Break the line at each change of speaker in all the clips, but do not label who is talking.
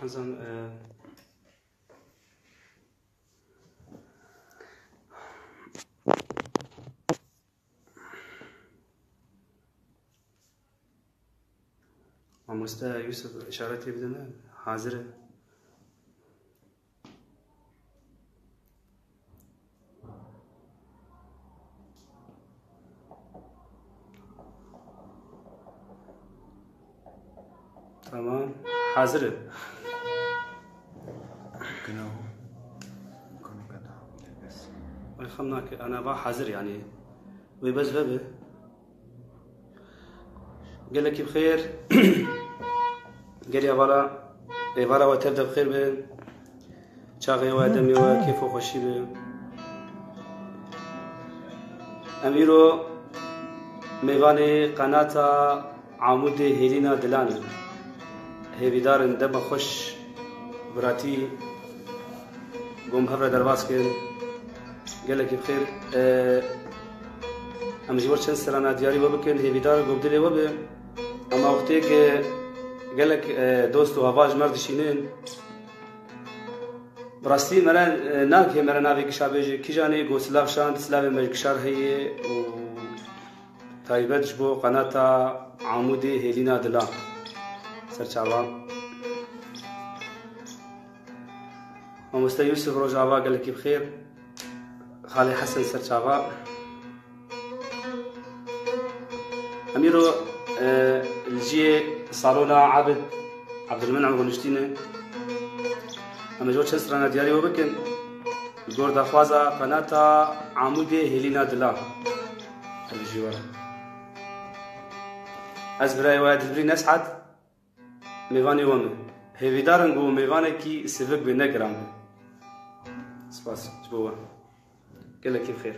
حزن مامۆستا یوسف اشارەتی بدەنە حاضرە تمام حاضرة خلناك أنا بقى حاضر يعني وبس بابا قال لك بخير قال يا برا وتبدا بخير به شاغي وادمي وكيف وخشي به أميرو ميواني قناة عمود هيلينا دلان هێویدارن دەبە خۆش براتی بۆم هەورە دەرباز کرد گەلێکی بخێر ئەم ژیوە چەند سەرانە دیاری بۆ بکەن هێویدار گۆبدلێوە بێ ئەما وەختێک گەلێک دۆست و هەواژ مەردشینن بڕاستی مەرە ناکێ مەرە ناوی گشابێژێ کیژانێ گۆ سلااف شاند سلاوێ مەرگشار هەیە و تایبەتش بۆ قەناتە عمودێ هێلینا دلان سرچاوا مامۆستا یوسف ڕۆژاوا گەلێکی بخێر خاڵی حەسەن سەرچاوا ئەمیرۆ لجێ ساڵۆنا عەبدولمەنعەم ڕۆنشتینە ئەمە زۆر چەند سرانە دیاریەوە بکەن زۆر داخوازە قەناتە عەمودێ هێلینا دلا هەلژیوەرە ئەس برای وایە دلبری نەسعەد میوانی وامه هیویدارن گو میوانه کی سبک به نگرام سپاس جبوه گله کی بخیر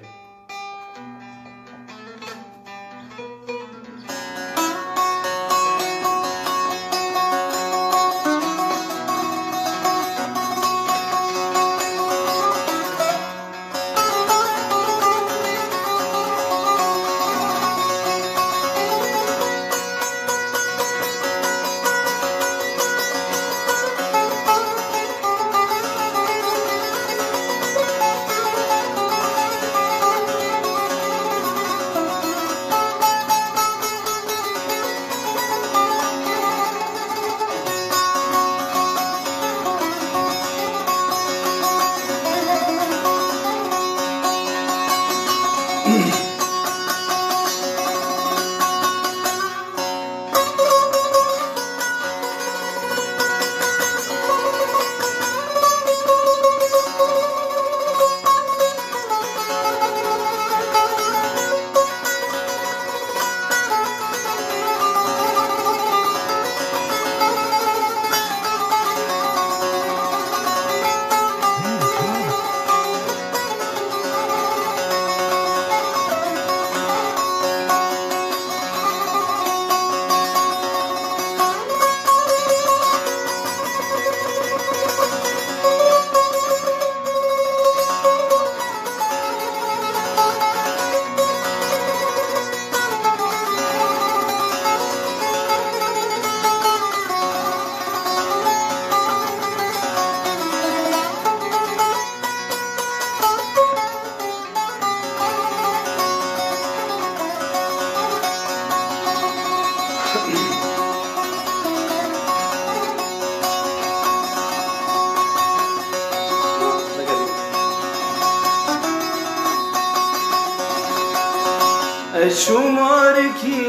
شماركي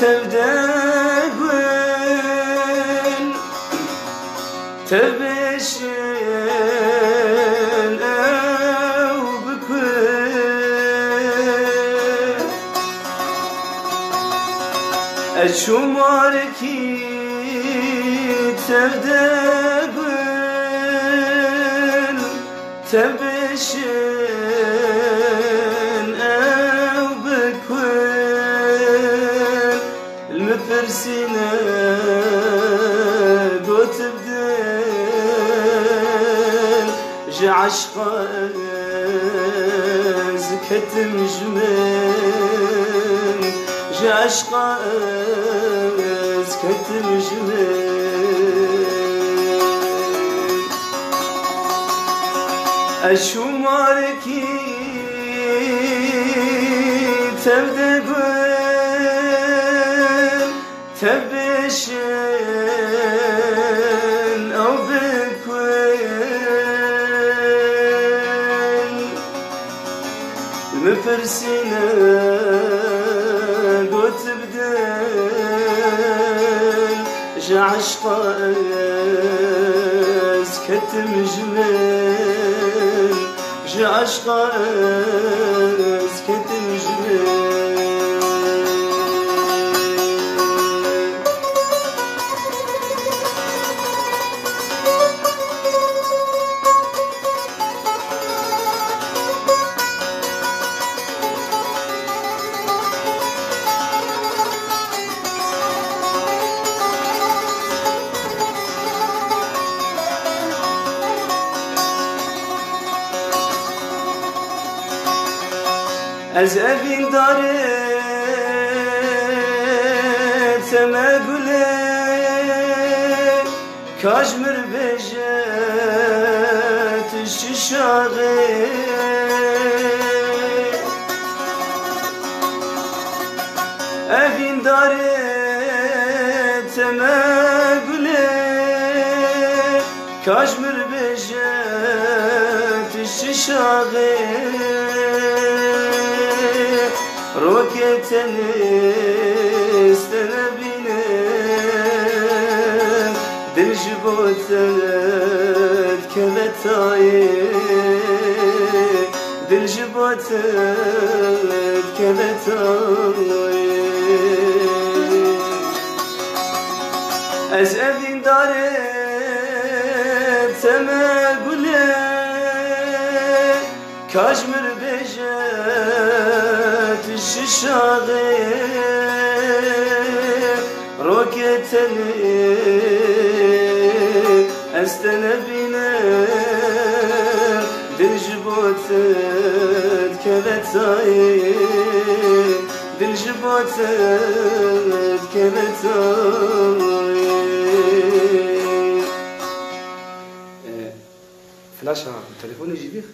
تبدأ تبشن أو بكل شماركي تبدأ تبشن أو بكل المفرسينة قوت بدل جعشقا زكت مجمل جا عشقا از کتم جمن اشو مارکی تبدأ قول تبشن أو بكوين المفرسينة قوت بدل جا عشقا از كتم جمل جا عشقا از كتم جمل از evin dare teme gule kajmir bejet şişağı evin dare teme gule kajmir bejet şişağı Roketeni istenebinem Dil jibotet keletayi Dil jibotet keletayi Ez evin dare teme gule Kajmir bejet şişağı roketeni estenebine dil jibotet keletayi dil jibotet keletayi
فلاشة تليفوني يجيبيه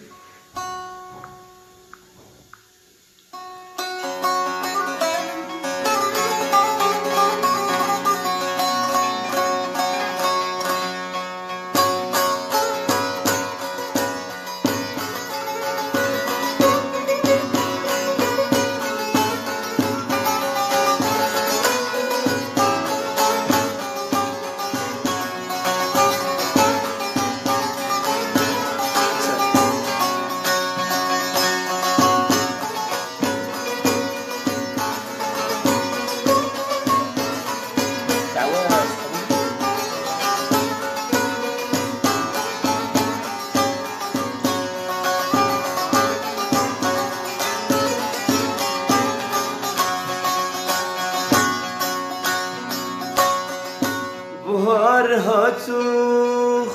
Buhar hatu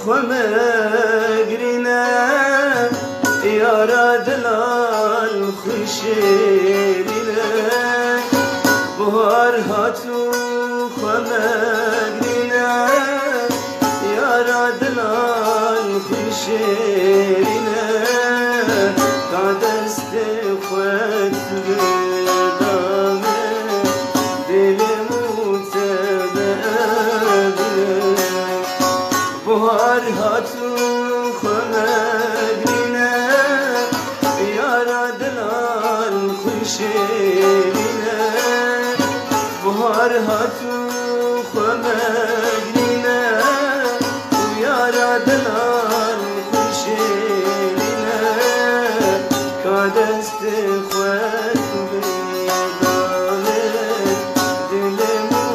خمگرینه یارا دلال خوشیرینه بهار هاتو خمگرینه یارا دلال خوشیرینه تا دست خود بدامه دلمو بهار هاتو خمگرینه یارا دلال خوشیرینه بهار هاتو خمگرینه یارا دلال خوشیرینه که دست خود بدانه دلمو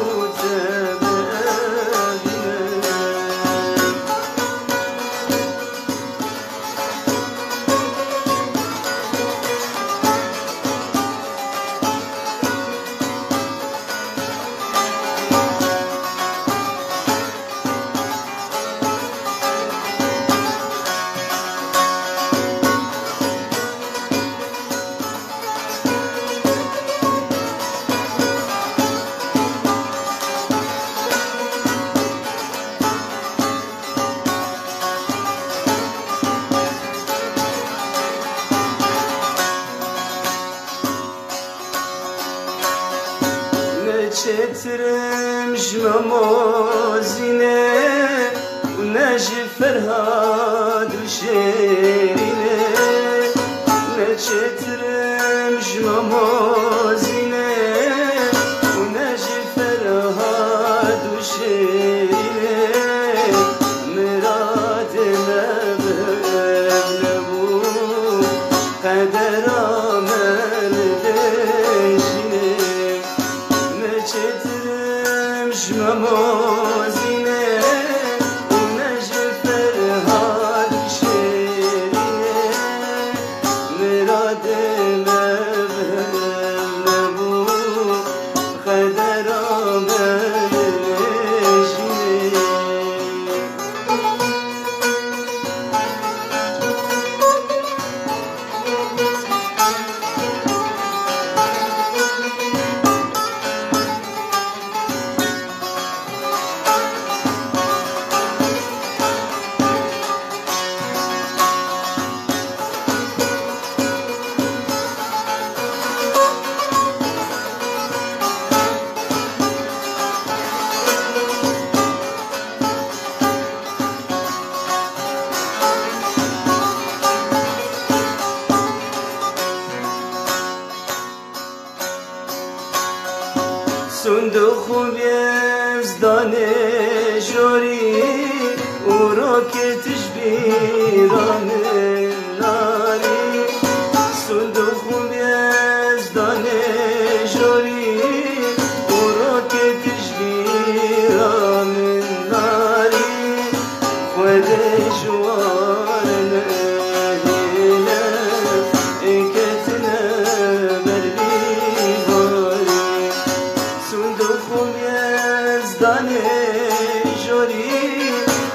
نچترم جمامازینه و نجی فرهاد و شیرینه نچترم جمامازینه و نجی فرهاد و شیرینه مراد مبهم نبو قدر آمل بشینه نچترم جمامازینه و نجی فرهاد و شیرینه مراد مبهم نبو قدر آمل بشینه صندوق بیزدانه جوری و راکتش بیرانه ناری صندوق بیزدانه جوری و راکتش بیرانه ناری خود جوانه هیله اکتنه بربیباری صندوق یزدانه جوری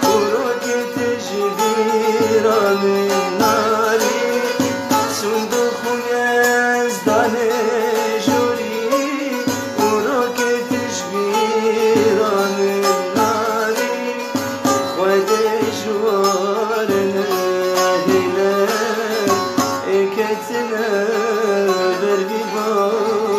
و راکتش بیرانه ناری صندوق یزدانه جوری و راکتش بیرانه ناری خود جوانه هیله اکتنه بربیباری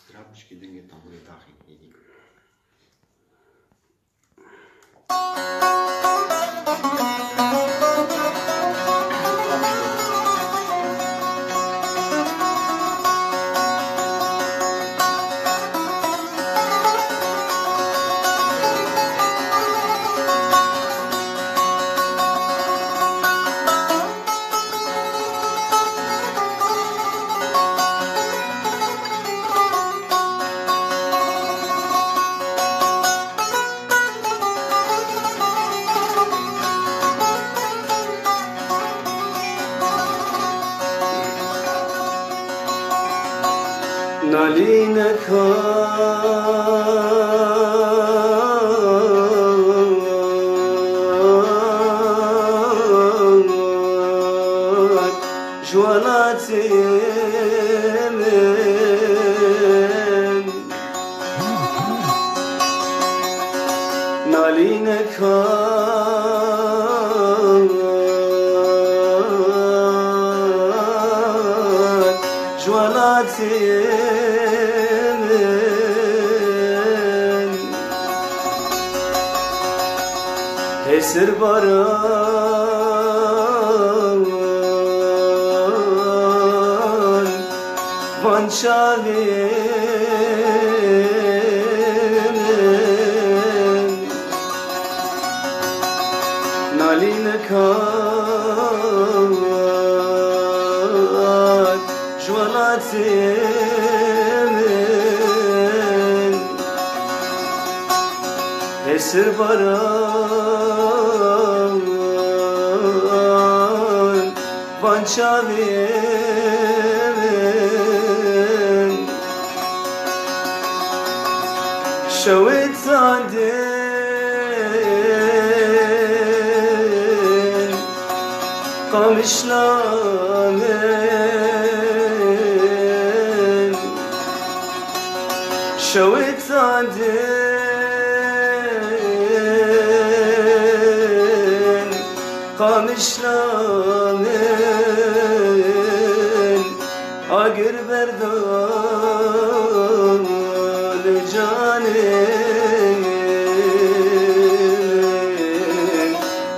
Strapčky denně tam bude taky jedník.
نالینک جوالات من نالینک جوالات من هسر باران وان شاوی من نالینک جوالات من هسر باران وان شاوی من شویت زادن قامشلامن شویت زادن قامشلامن آگر بردان جانم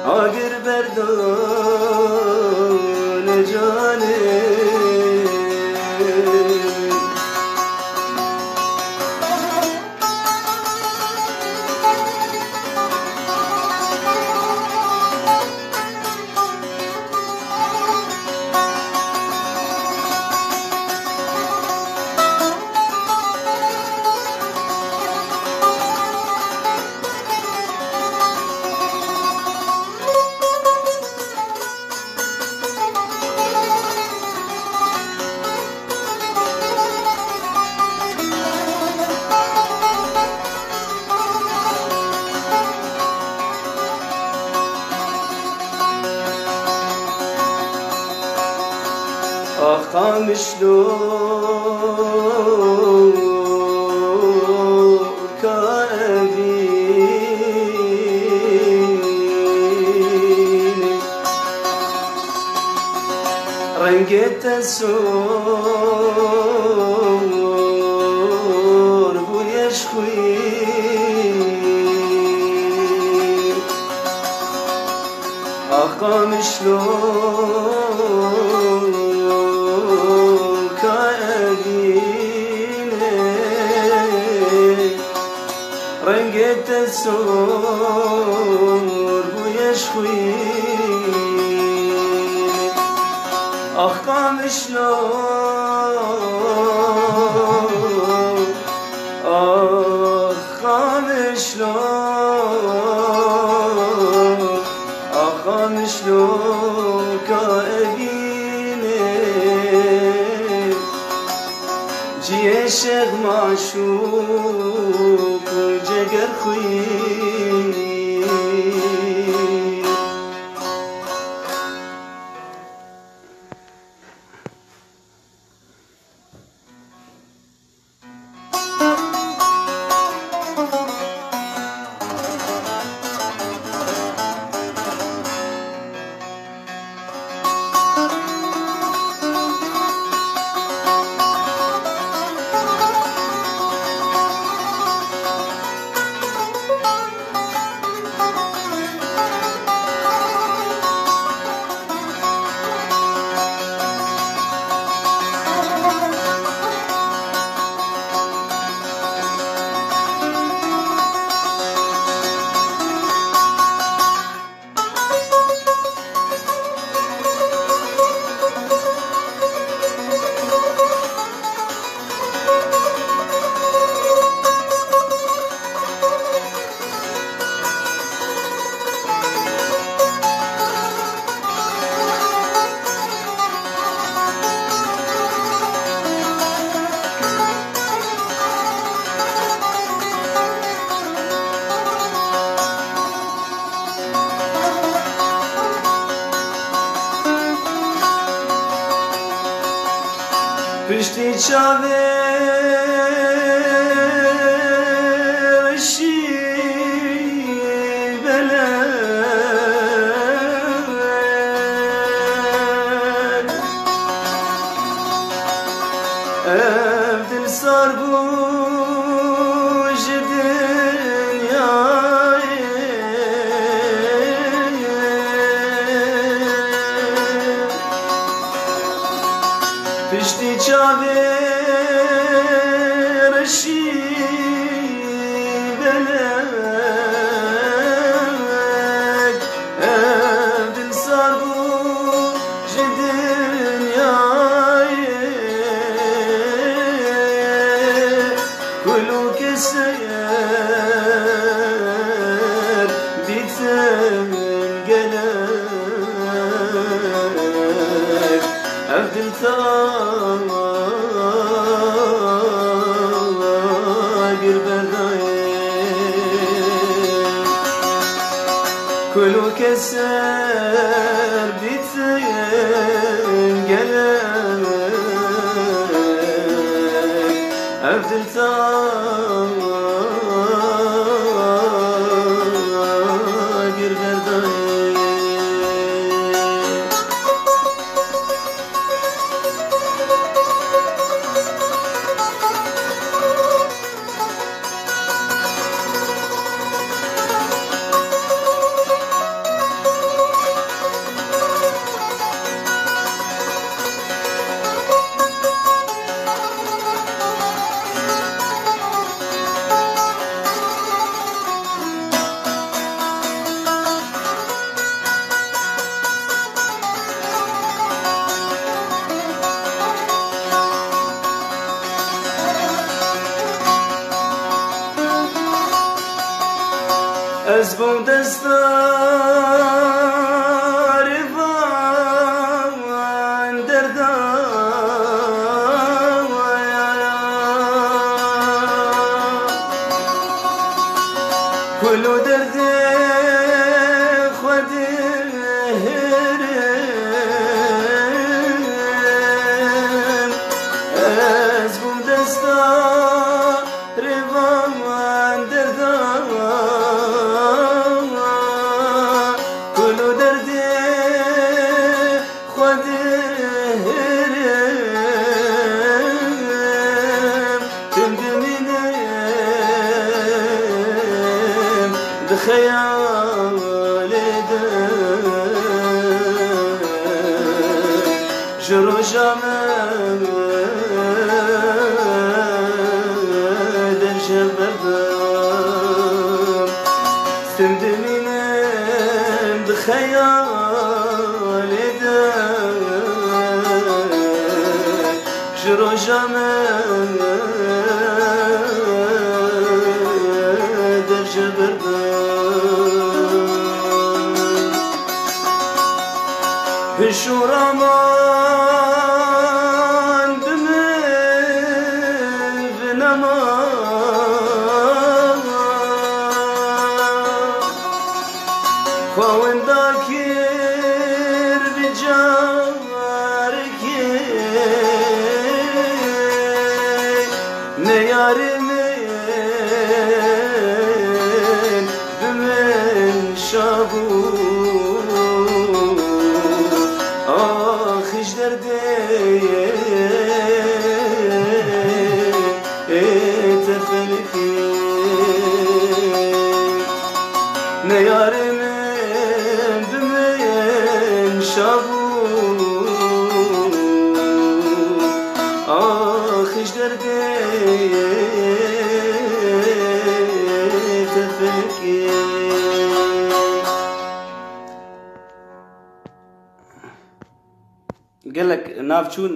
آگر بردان جانم قامشلو كابين رنقت السور ويشخوين قامشلو رنقت السور ويشخوي قام شلون قام شلون قام شلون كأبيني جي الشيخ معشوق جگر خوی پشتی چاوشی بلد دل سار بوش دنیای پشتی چاوشی بلد دل سار بوش دنیای كلو كسير بيتم قلب عبد الثاقر بدايم كلو كسير بيتم قلب عبد الثاقر بدايم از بوم دستار وان دردان کلو درد خود از بوم دستار وان دردان کلو درد خود تندمینم بخیال جرو جامم در جبردم تندمینم بخیال جرو جامم در جبردم بشورامان بمفنما خواهن داکر بجارکی نیارمین بمن شابو آخیش درده تفلکی نیارمین بمن شابو آخیش درده تفلکی
قال لك نافچون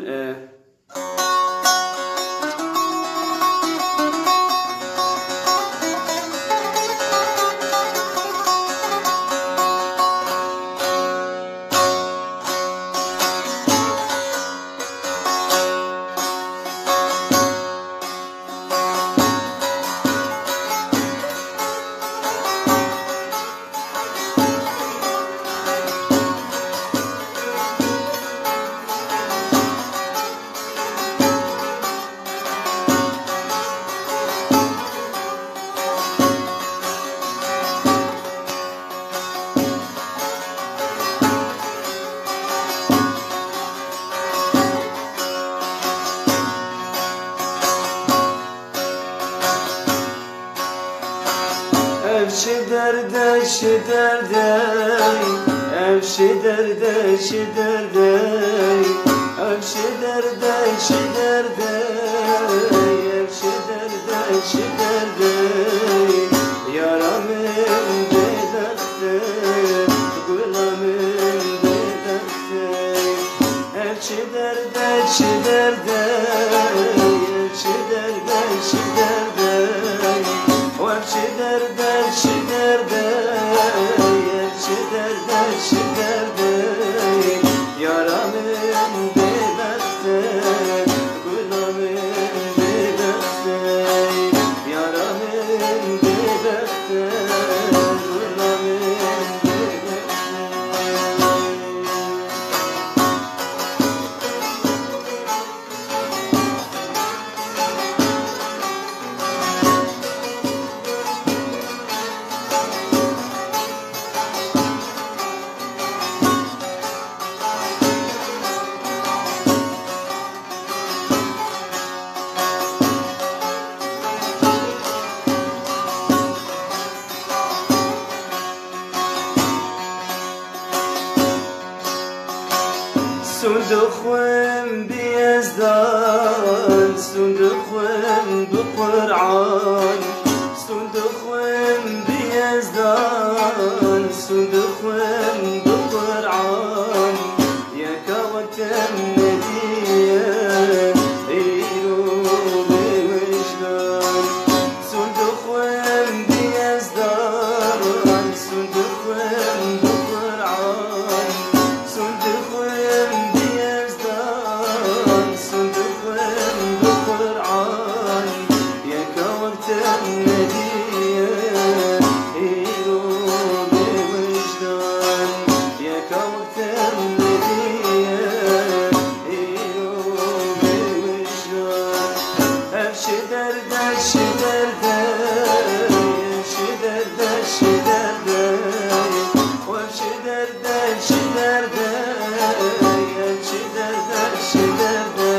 صندوقهم بيزدان صندوقهم بقرعان صندوقهم بيزدان صندوقهم بقرعان يا كوتم نديه ايرو بوجدان صندوقهم بيزدان derde, çi derde, çi derde, çi derde,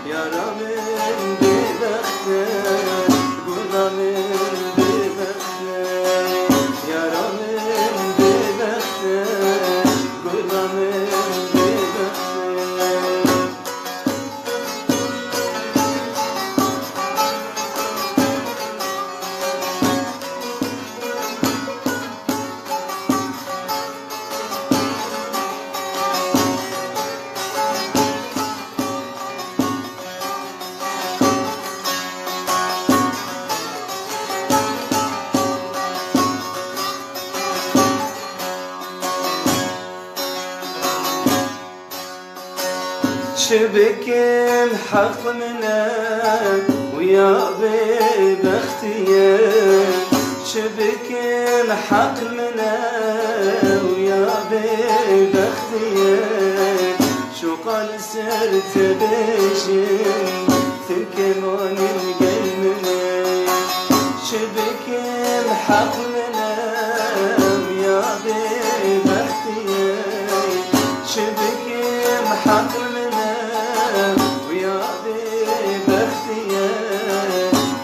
yaramın bir bekte, gulamın bir bekte, yaramın bir bekte, gulamın bir bekte. شبكين حق منا ويا ببختي شبكين حق منا ويا ببختي شو قال سرت بيشن تنكمان القلمنا شبكين حق منا ويا ببختي شبكين حق ويا ببختي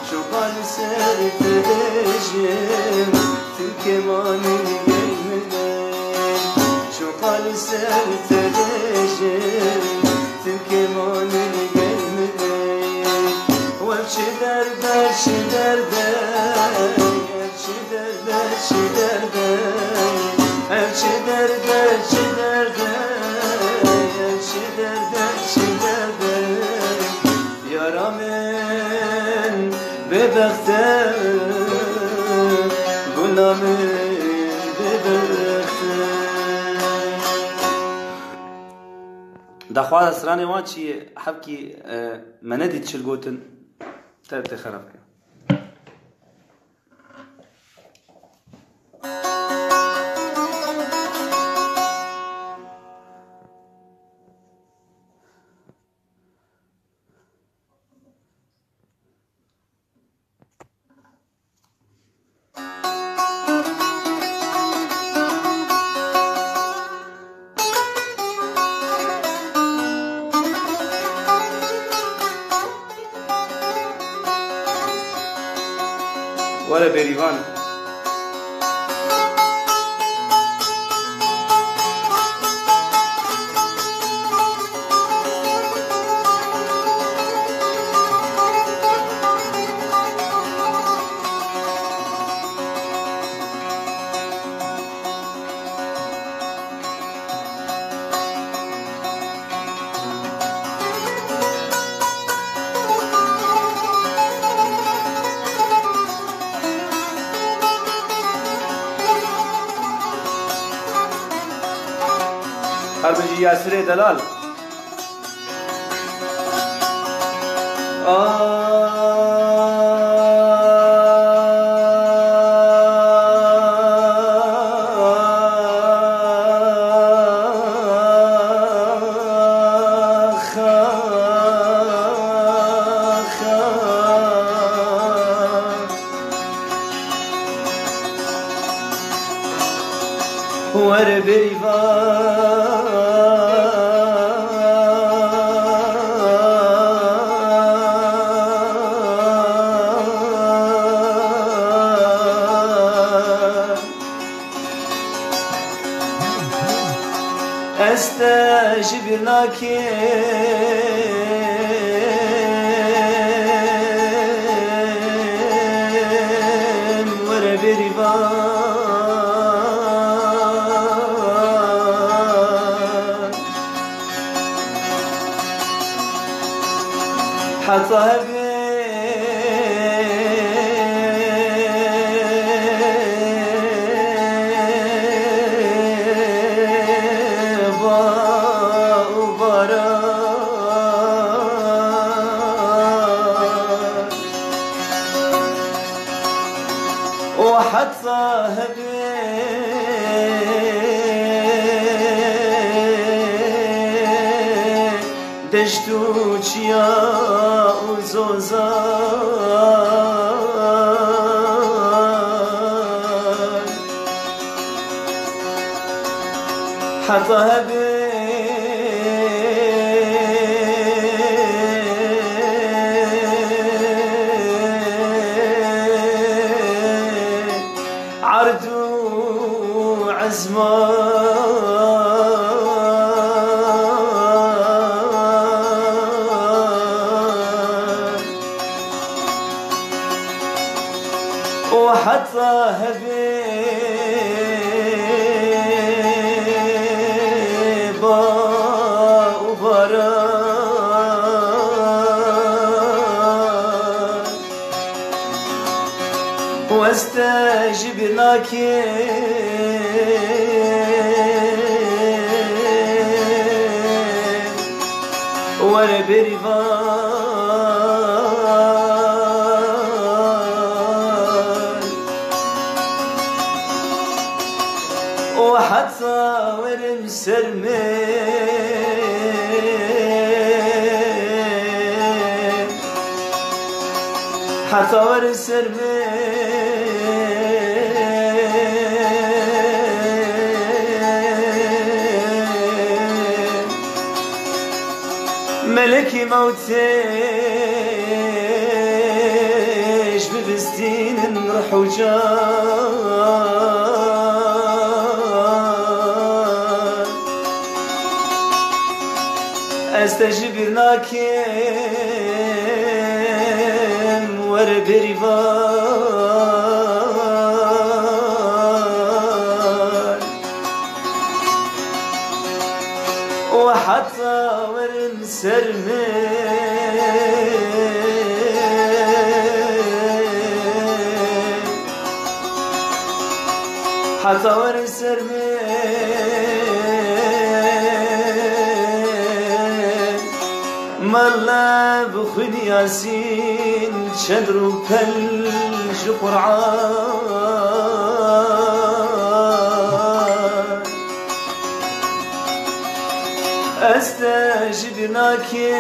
شو قال سرت بجم تنكمان القلمنا شو قال سرت بجم تنكمان القلمنا وابشي درده شي درده ابشي درده شي درده ابشي درده شي درده ابشي درده شي درده yaramın bebekte gulamın bebekte
دخواه سراني واتشي حبكي مندي تشلقوتن تابتي خرابك ولا بريفان حربجي ياسر دلال استجب لك ورا بريفان حتى وحد صاحبي دشتو چيا وزوزان
حطها عرض عزمان وحطها بيبا وبران واستجب لك وانا بريفان وحتى ورمسرمين حتى ورمسرمين ملكي موتيش بفستين نروح وجان استجيب لكن وربريفان وحتى ورمسرمين حتى ورمسرمين ملا بخد ياسين شدر وكل قرعان استجب لكن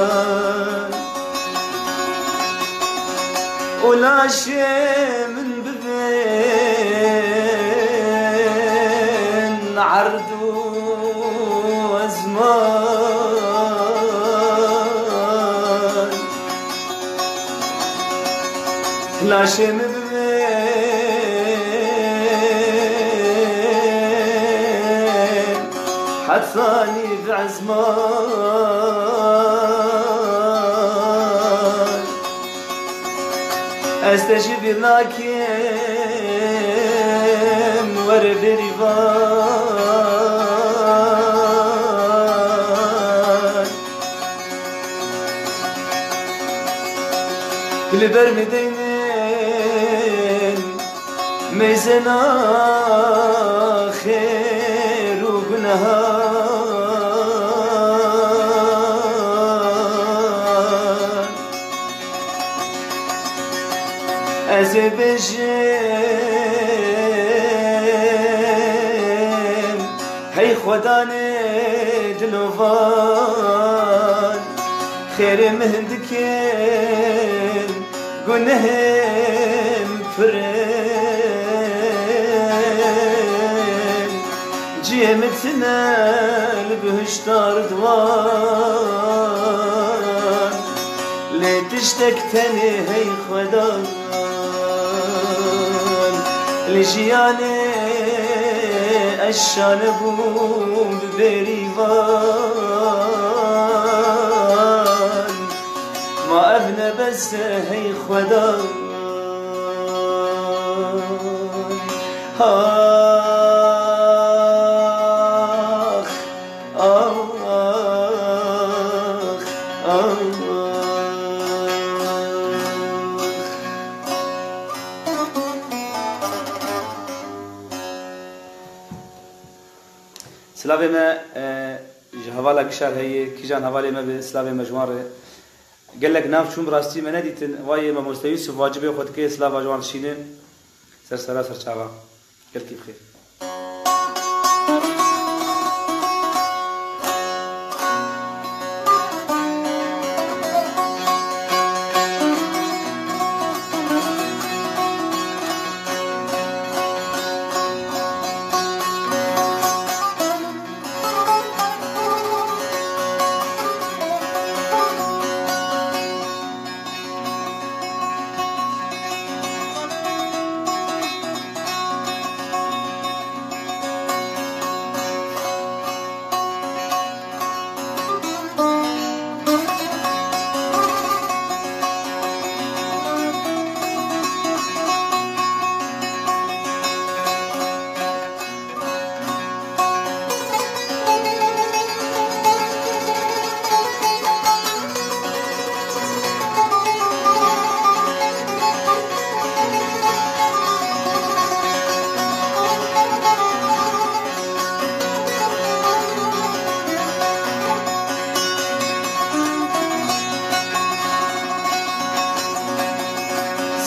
وربريفان ولا شيء من بين عرض وزمان لا شيء من حثاني بعزمان استجيب لكن وربريفان كل برمدين ميزنا خير وبنهار أزبجين هي خداني دلوفان خير مهندكين قنهم فرين جيمتنا لبهشتار دوان لتشتكتني هي خدان لجياني الشالبون ببريفان ما أبنى بس هي خدان آخ آخ آخ
سلاوی ما جهوالا کشار هی کیجان حوالی ما به سلاوی مجموعه قال لك ناف شوم راستي ما نديت واي ما مستويس واجبي خد كي سلاف جوان شينه سر شاوا قال كيف خير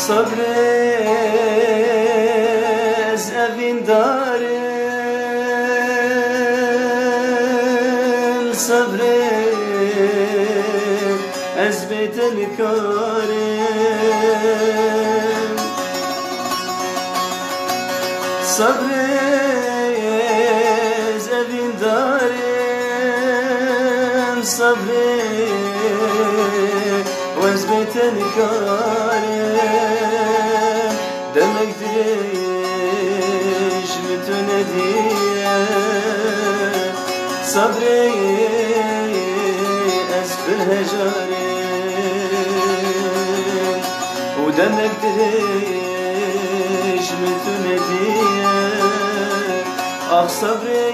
صبرز evin darın sabrez ez bedel karım sabrez evin darın sabrez ez bedel karım demektir bütün hediye sabri esbir hecarim o demektir bütün hediye ah sabri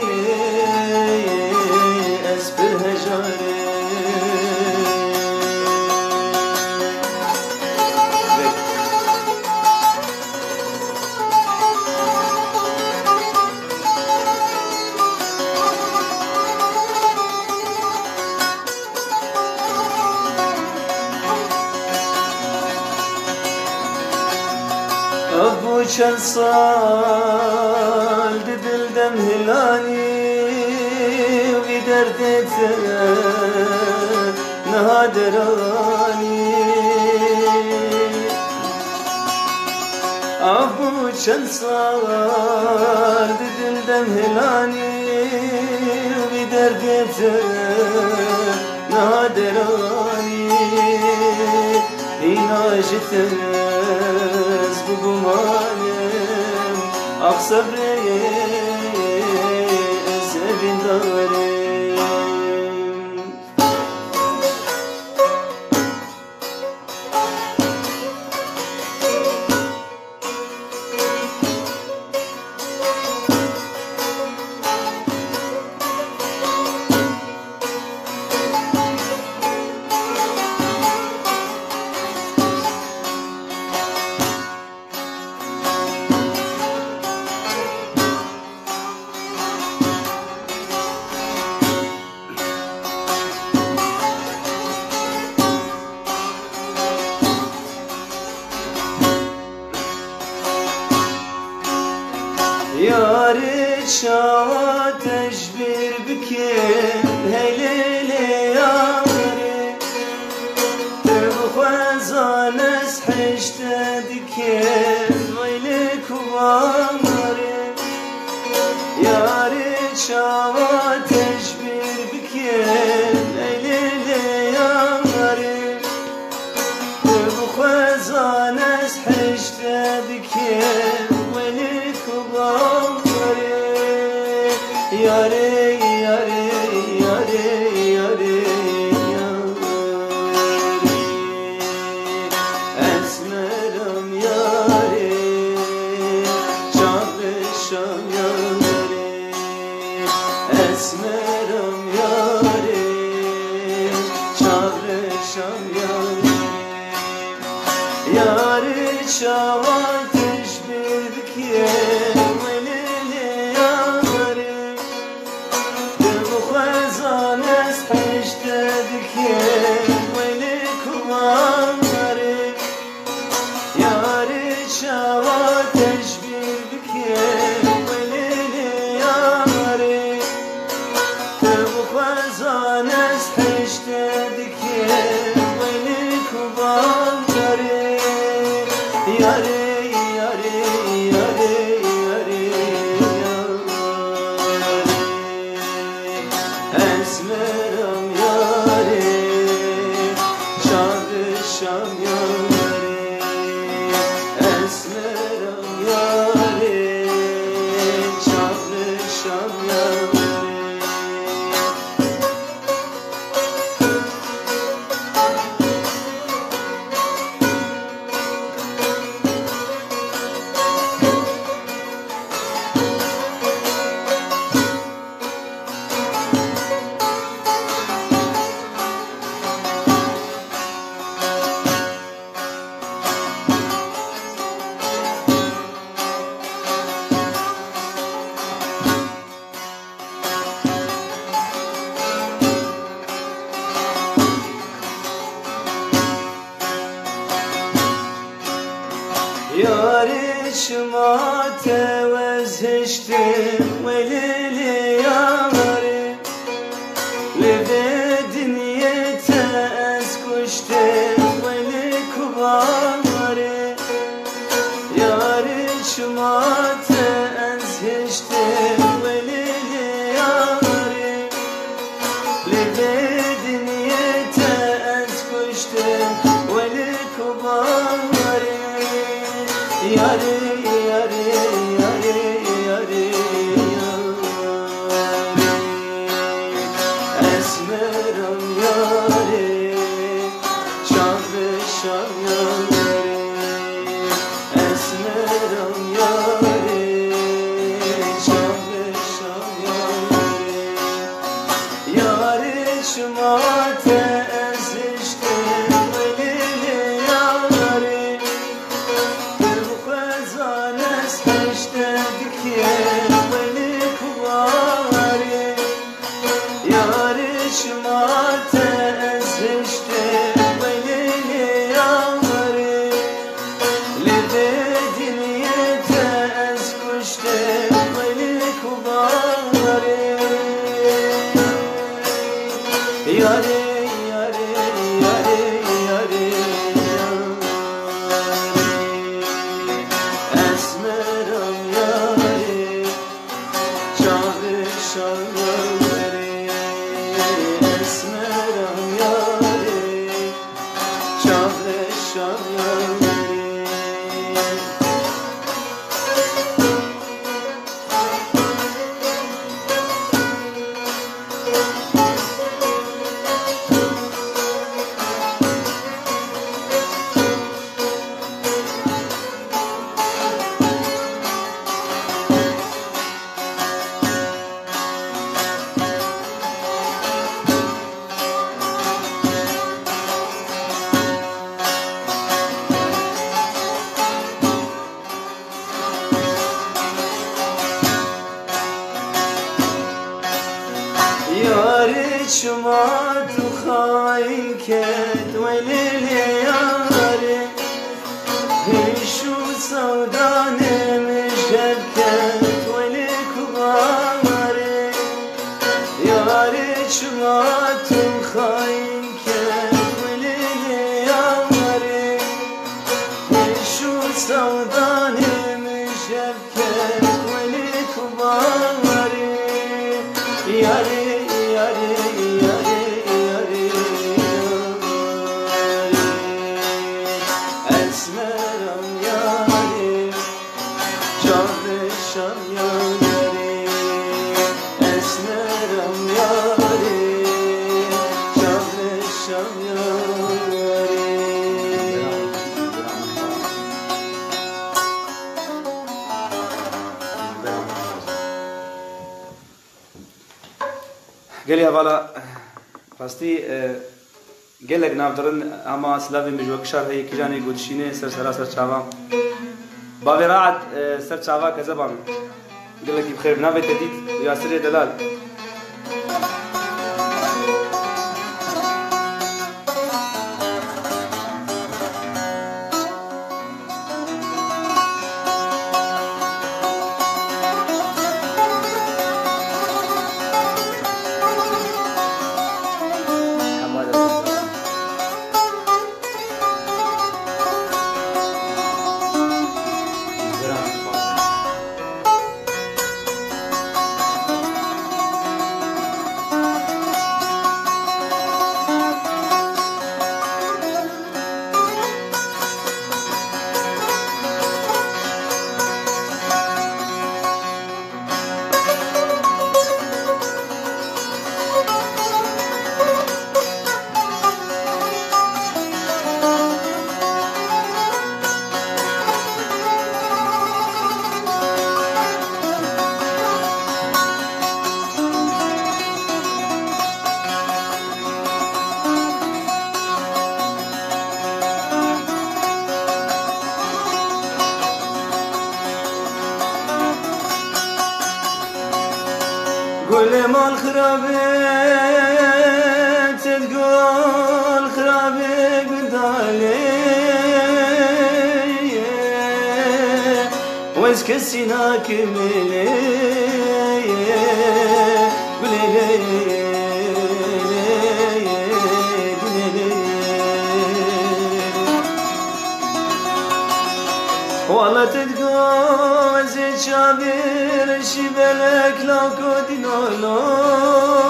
esbir hecarim. Bu çel sal dildem hilani vi derdete naderani bu çel sal dildem hilani vi derdete naderani inacitez bu gumanım ah sabri ezevin darım. Yâri çava teşbir bikin heylele yâri Tevbu khwazan es hişte dikin Vayli kuvari Yâri çava teşbir bikin heylele yâri Tevbu khwazan es hişte dikin Yare, yare, yare, yare, yare Esmerim yare, çalışam yare Esmerim yare, çalışam yare Yare çavan teşbir bikiye Esmerim yare, çalışam yare Esmerim yare, çalışam yare Yari şuma tevez heştim velili yari Leve diniyete ez kuştim veli kubari Yari şuma tevez heştim velili yari Leve diniyete ez kuştim veli kubari Yari, yari, yari, yari, yari Esmeram yari Çalışan yari Esmeram yari Çalışan yari Yari şumate eziştim velili yari Yari, yari, yari, yari, Esmeram yari Çalışan yari Esmeram yari Çalışan yari Yari şuma tuhayn ket velili yari Hişu savdanım şevket veli kubari Yari şuma tuhayn ket velili yari Hişu savdanım şevket veli kubari Yari yari, yari, yari, yari Esmeram yari Çalışan yari Esmeram yari Çalışan yari
گلی اولا راستی گلک نافدرن اما سلاوی مجوکشار هی کجانی گودشینه سر سر چاوا باوی راعد سر چاوا کذبان گلکی بخیر ناوی تدید یاسر دلال
كل ما الخرابات تقول خرابي بدالي وز کسی ناکمله والله تتجوز شابير شبلك لو كنت نولوي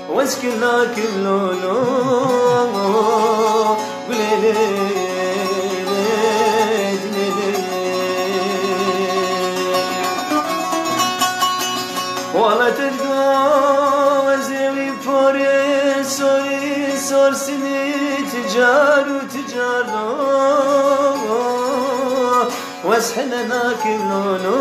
واسكنك بلولو والله تتجوز ويبوري سوري سورسني تجار وتجار واسحنا ناكل لونو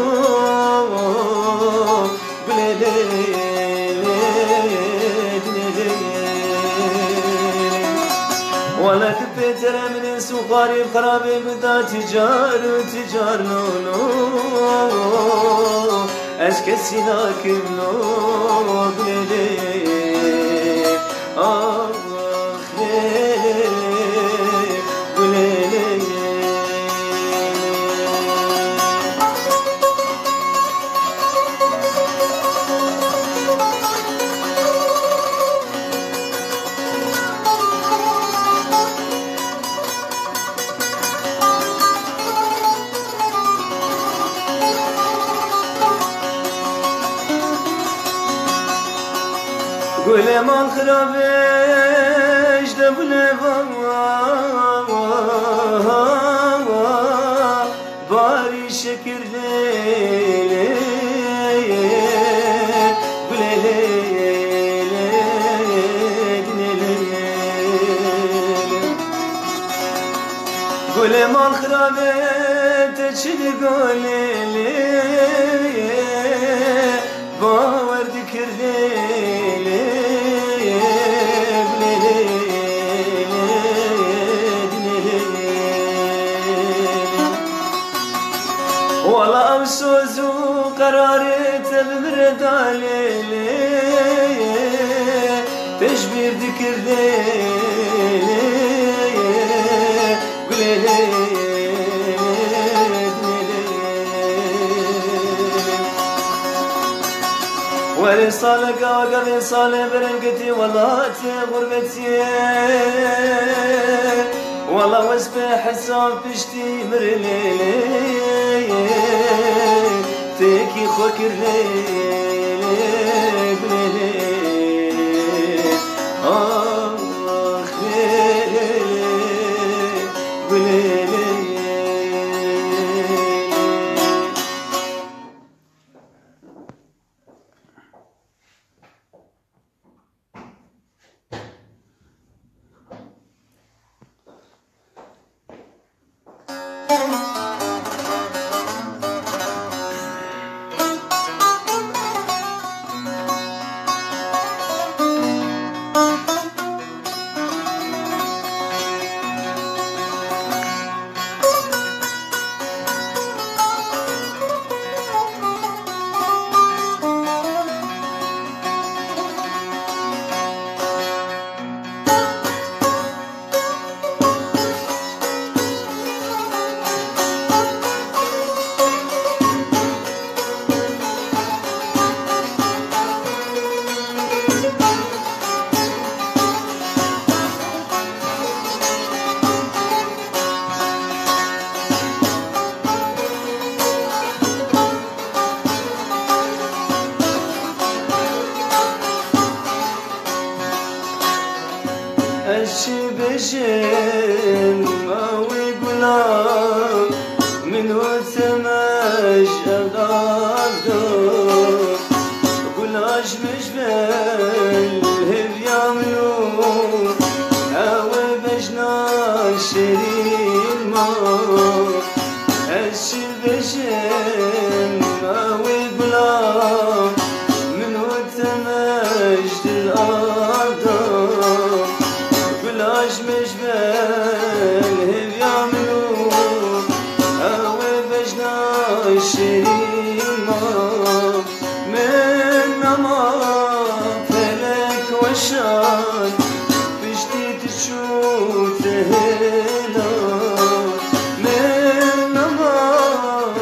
ولا تبتر من سوقاري خرابي بدا تجار وتجار لونو اشكسي ناكل لونو قولي ما خرابيش دبلي باري شكر ليلي قولي ما خرابيش تشلي قولي باور ذكر ليلي والله أوسوس وقراري تبرد عليلي تشبير ذكر ليلي قليلي ولي صالك وقبل صالي برنقتي والله غربتي والله واسبح حساب بشتي مرليلي تيكي خوكر ليلي بليلي آخ ليلي بليلي الشبشم ماوي قلاب من وثماش أغاقو قلاش مجبل هب يعملو أوي بجنا شرير ما الشبشم ماوي قلاب من وثماش الأرض بلاش مجبل هب يعملو أوي بجنا الشريمة من نمار فلك وشان بشتي تشوف هلا من نمار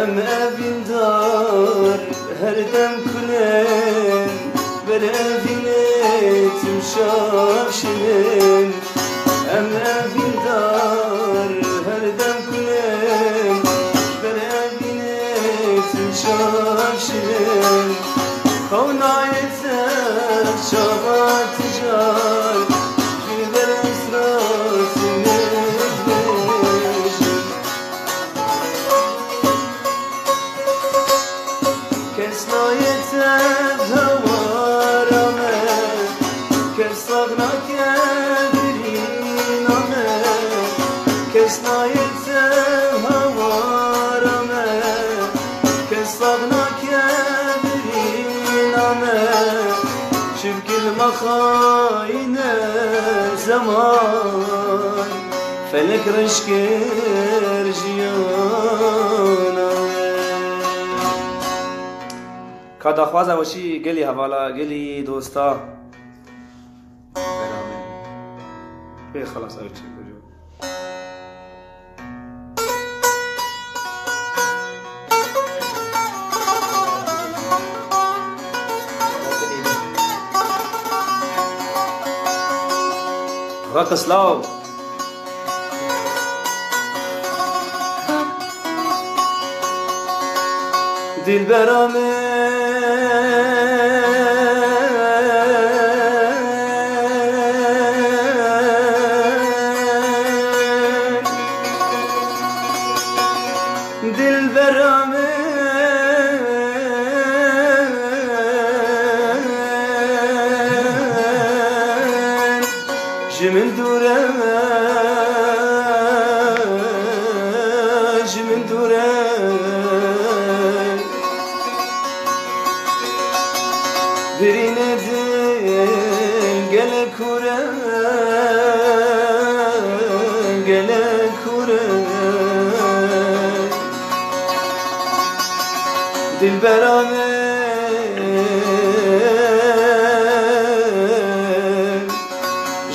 Em evindar her dem kulen Ver evine tüm şavşinin Em evindar her dem kulen Ver evine tüm şavşinin Kavna yeter çaba ticar Güler esrasını Kesna yeter hava rağmen Kesna kebirin amen Kesna yeter hava rağmen Kesna kebirin amen Şirkil makayne zaman Felek reşker jiyana
Kada khwaza washi geli havala geli dosta
beraber.
Be khalas abi çek hocam. Rakas lav
Dilberame Dilberame Jimin dure Jimin dure Birine dil gele kure Gele kure Dilberame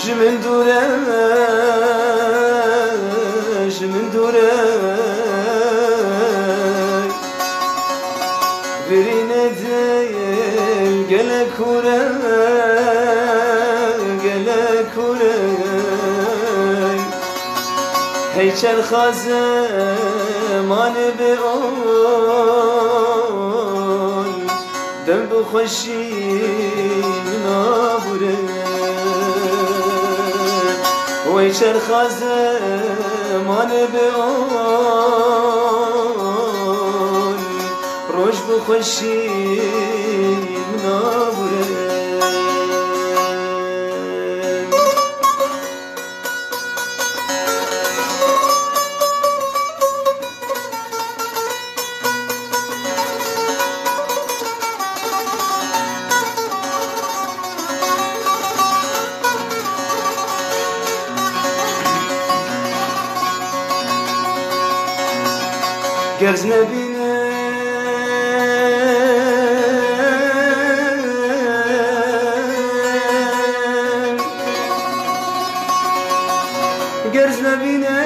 Jimin dure Jimin dure Birine değil gele kure Gele kure Hey çerxaze mani be ol Dem bu xoşi nabure Hey çerxaze mani be ol Roş bu xoşi nabure Gerz nebine Gerz nebine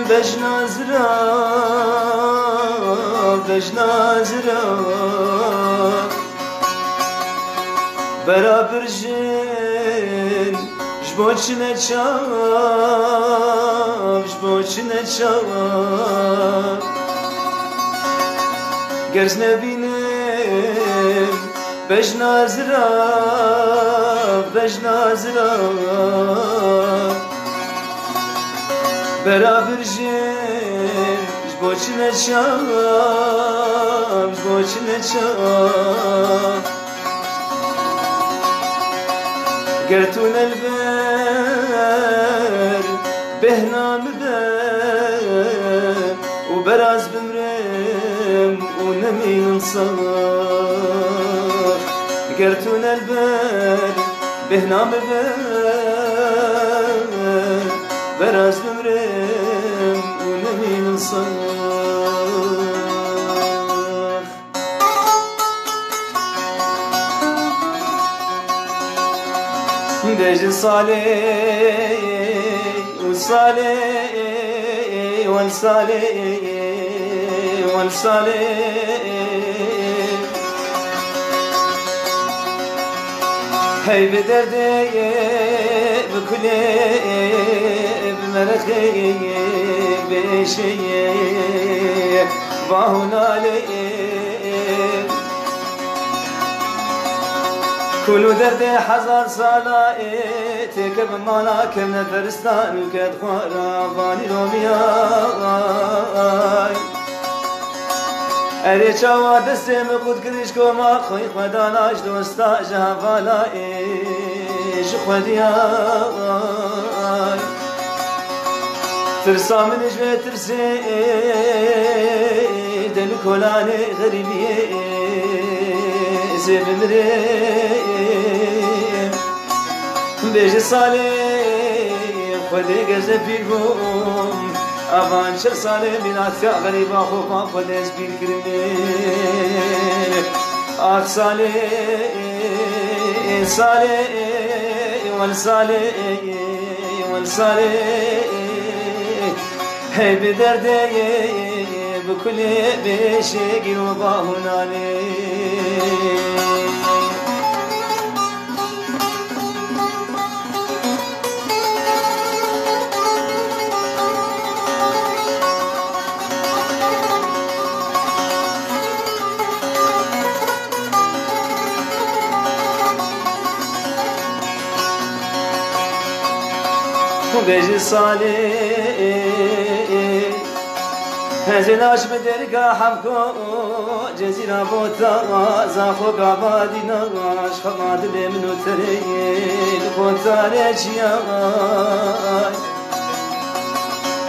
Bejnazra Bejnazra Beraber jin Jboçine çav Jboçine çav Gerz nebinim Bejnazra Bejnazra Beraber jin Jboçine çav Jboçine çav Gertun elber Behnam be U beraz bimrem U nemin insaf Gertun elber Behnam be Beraz bimrem U nemin insaf Dejin salih والصالح والصالح والصالح هي بدردي بكلي بمرخي بشي باهنالي كل دردي حزار صلاة تكب مالا كم نفرستان وكد خراباني رومياي اری چاوا دسته مقود کریش کما خوی خداناش دوستا جهوالا ایش خودیای ترسا منش به ترسی دل کلان غریبیه زیب مره بیش ساله خودی گزه پیگم آوان شر ساله بینات یا غریبا خوبا خودش بیر کرده آخ ساله ساله والساله والساله هی بدرده بکلی بشگیر و باهناله بیش ساله هزیناش بدرگاه همکو جزیره بوتا زاخو گابادی ناش خماد بمنو ترین بوتا رجیای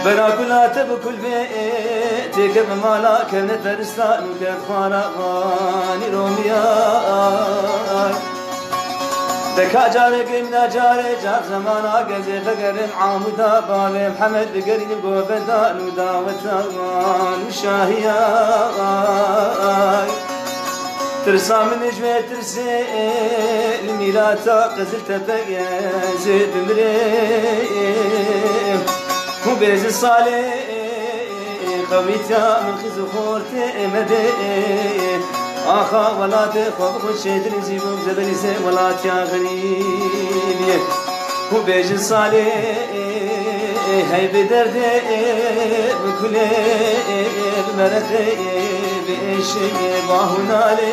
برا کلات بکل بیتی که بمالا کنه فرستان و که خانوانی رومیای دكا جارك من جاري جار زمانا قزي فقرم عامدا بالي محمد بقرين قوفدان وداوتان وشاهياي ترسا من نجمة ترسي الميلاتا قزلت بقيزي بمريم وبيز الصالح خويتا من خزو خورتي مدي آخا ولات خواب خود شیدر زیبوک زبری سے ولات یا غریب و بیج صالح هی بدرد بکله بمرخه بیشی باهناله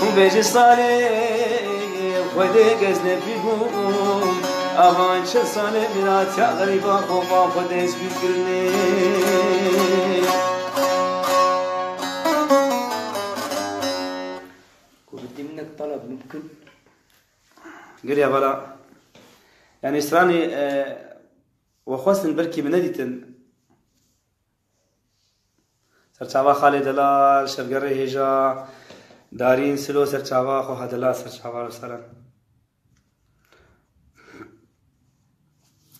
و بیج صالح خود گزن بیگم آوان چه صالح مرات یا غریبا خوبا خود از بیگرنه
طلب ممكن
قال يا بلا يعني إسراني وخوصن بركي بنديتن سرچاوا خالد دلال شرقر هجا دارين سلو سرچاوا خو هدلا سرچاوا رسالن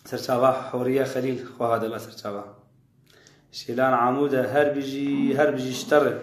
سرچاوا حورية خليل خو هدلا سرچاوا شيلان عمودة هر بيجي اشتر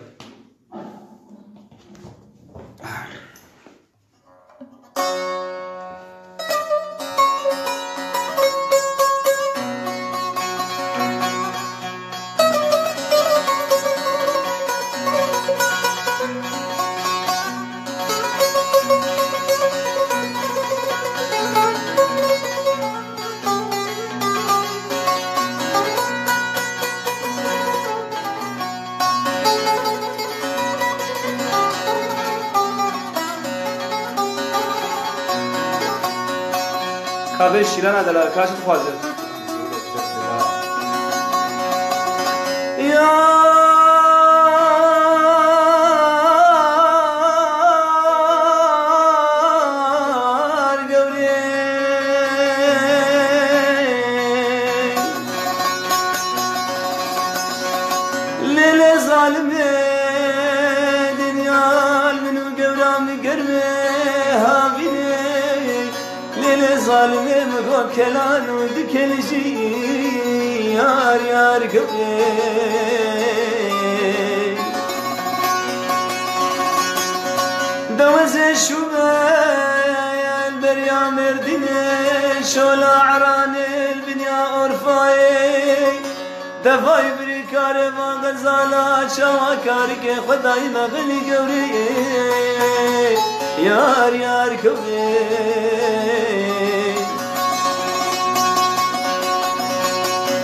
کابه شیران ادلال کاشت خوازه یار گوری لیل ظالمه دنیال منو گورام گرمه هاوینه لیل ظالمه مگو کلانو دکلشی یار گوری دوز شومه دریا مردینه
شولا عران البنيا أرفاي دفاي بريكار غزالا شواكارك خداي مغني قوري يار يار كوري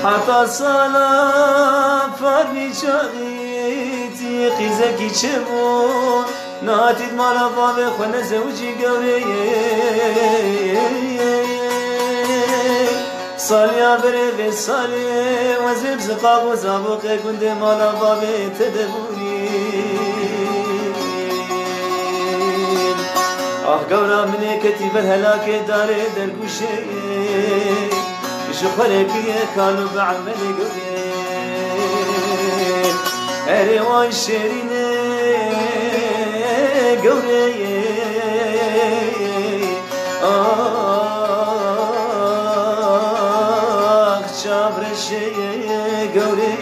حتى صلاة فرمي شغيتي قيزكي تشبون ناتد مالا بابي خوانا زوجي قوري صاليا بريفي صالي وزيب زقاب وزابوقي كنت مالا بابي تدبوني قورا مني كتيب الهلاك داري درقوشي شخلك كانوا بعمل قوري أريوان شيريني قوري شابر الشي قوري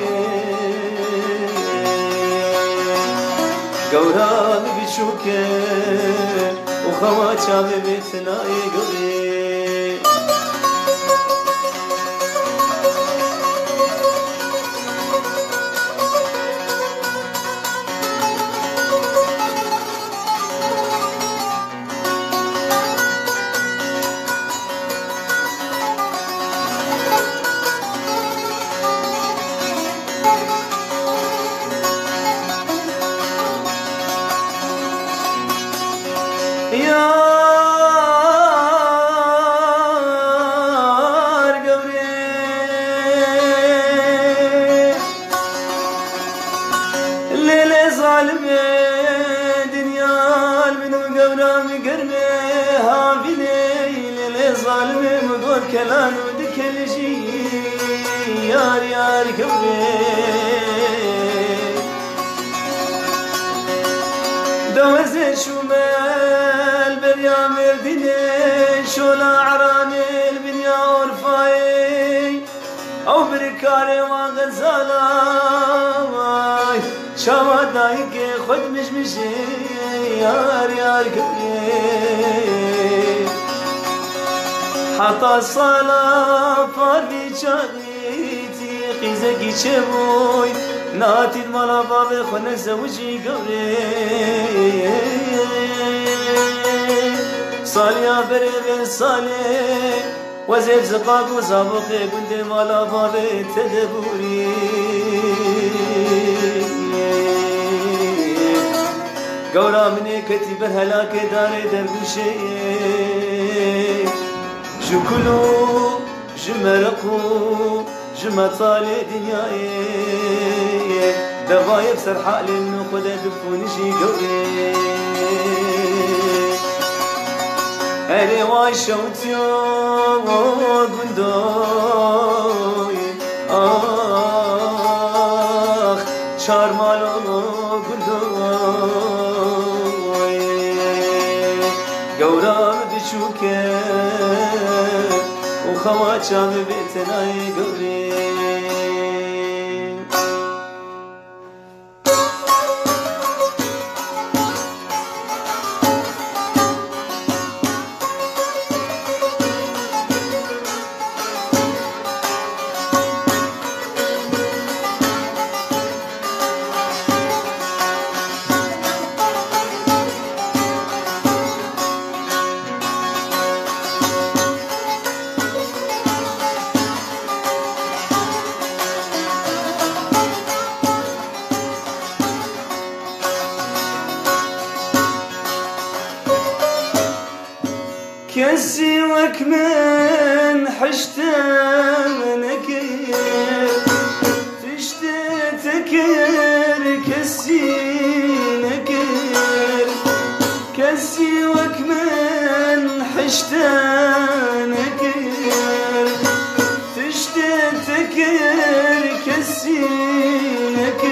قورا بيشوكي وخوات شابي بيتنا قوري كلام ودكل شي يار يار كوري دوز شمال بريا مردني شولا عران البنيا ورفاي او بركاري وغزالا شاما دايك خد مشمشي يار يار كوري حتى الصلاة فردي شغيتي قيزكي شبوي ناتي المالا بابي خوانا زوجي قوري صاليا بريغي صالي وزيب زقاق وزابوقي قند مالا بابي تدبوري قورا مني كتب الهلاك داري درقوشي جكلو جمرقو جمطالي دنياي دبايب سرحاء لنو خدا دفوني شي قوري هري واي شوتيو قندوي شار مالو قندوي قورا بشوكي وخوات شام بيتنا قوري كسيوك من حشتانك تشتتكر كسينك كسيوك من حشتانك تشتتكر كسينك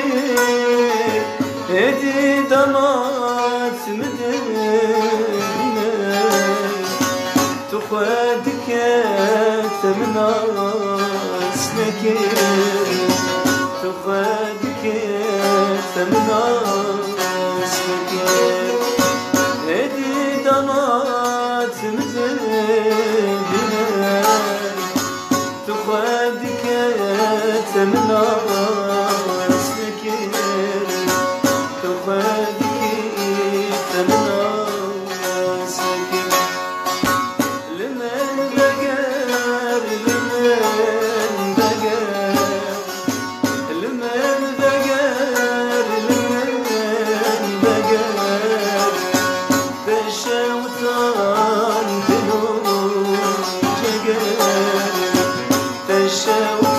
هدي دمات مدينة تخوادك تمنى اسمك تخوادك تمنى اسمك هدي دمات مدينة تمنا سكين تخدي تمنا سكين لمن بقر لمن بقر لمن بقر لمن بقر تشوطان دلو جقر تشوطان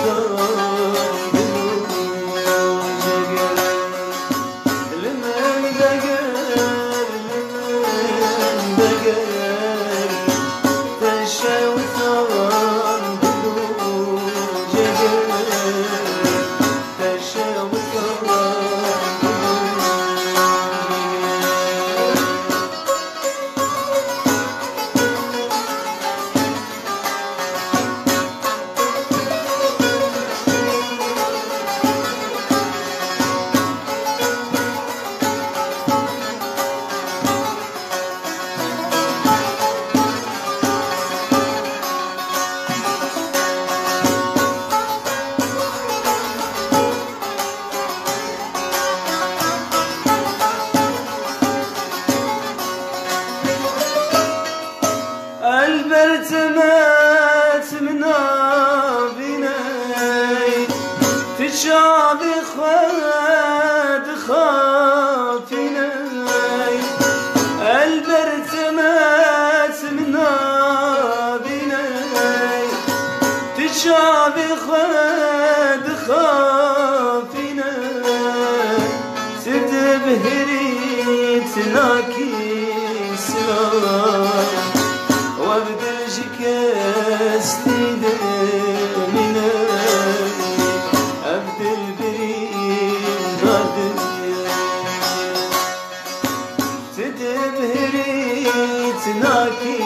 البرتمات منابيني تشابي خد خافيني البرتمات منابيني تشابي خد خافيني تدبهري تلاكي سلام وابدل شكستي دمنا ابدل بريد غدر تدبهري تلاكي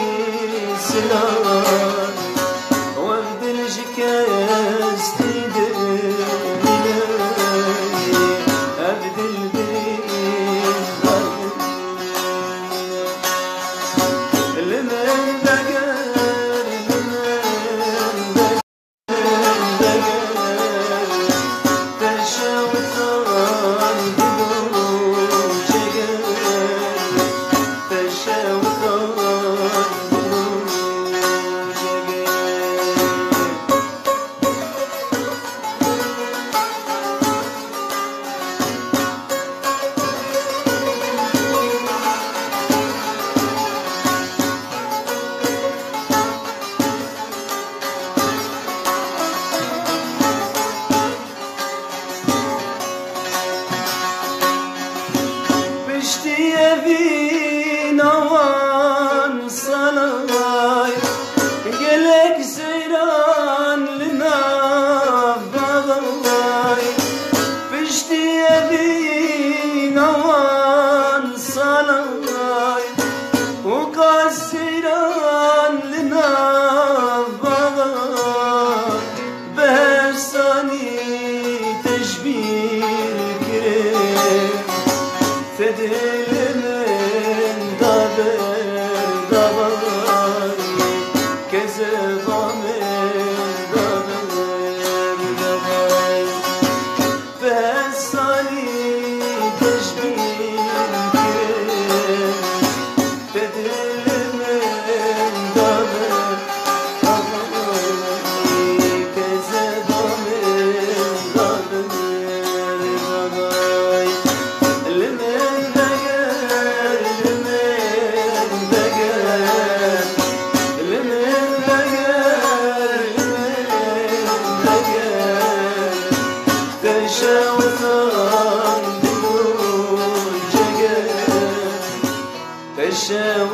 سلام وابدل شكستي دمنا ابدل بريد غدر لمن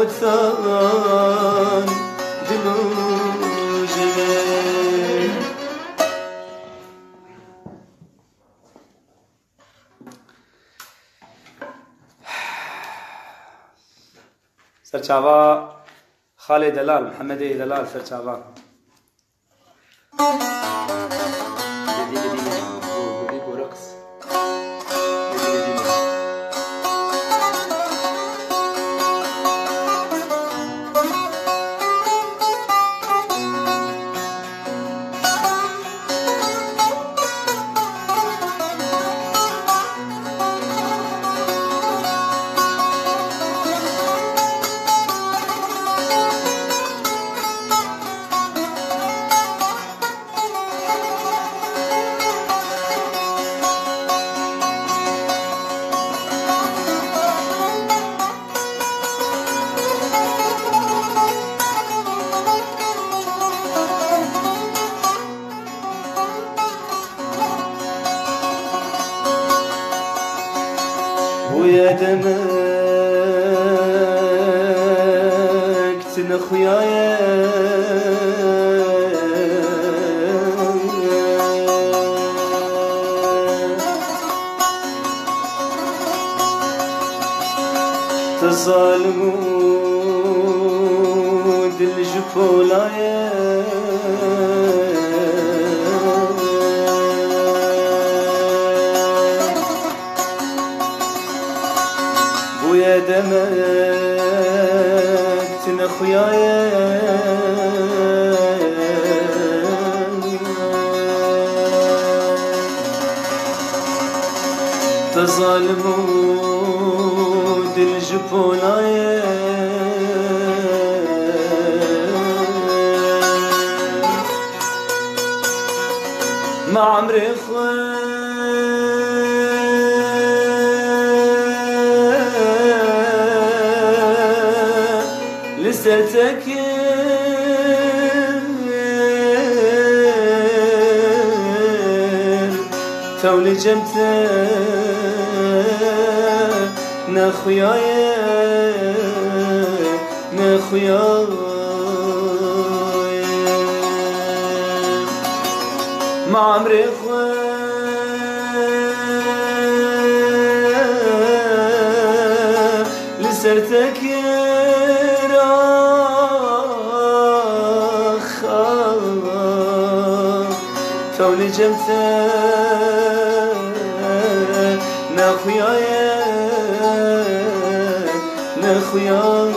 وثان دلوج
سرچاوا خالد دلال محمد دلال سرچاوا
demek tine huyaya تظالمو دل جفولaya buya demek tine huyaya تظالمو دل جفولaya ما عمري لساتك تولي جمتك نخوياي نخوياي ما عمري لسرتك راخ تولي جمتك نخوياي نخوياي